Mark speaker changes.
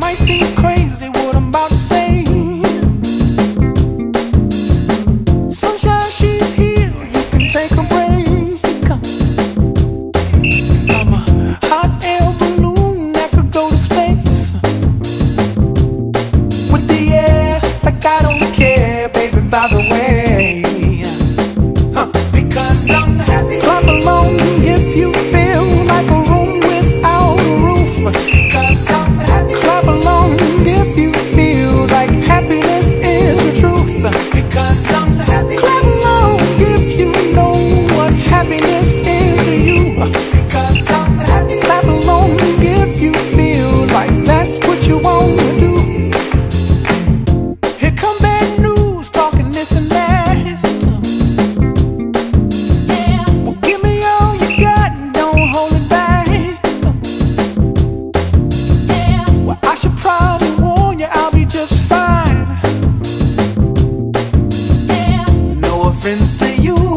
Speaker 1: might seem crazy what I'm about to say. Sunshine, she's here, you can take a break. I'm a hot air balloon that could go to space with the air, like I don't care, baby, by the way. Because I'm happy. Clap along if you feel like a room without a roof. Because I'm happy. Clap along if you feel like happiness is the truth. Because I'm happy. Clap along if you know what happiness is to you. Because I'm happy. Clap along if you feel like that's what you want to do. Here come bad news, talking this and that. Friends to you.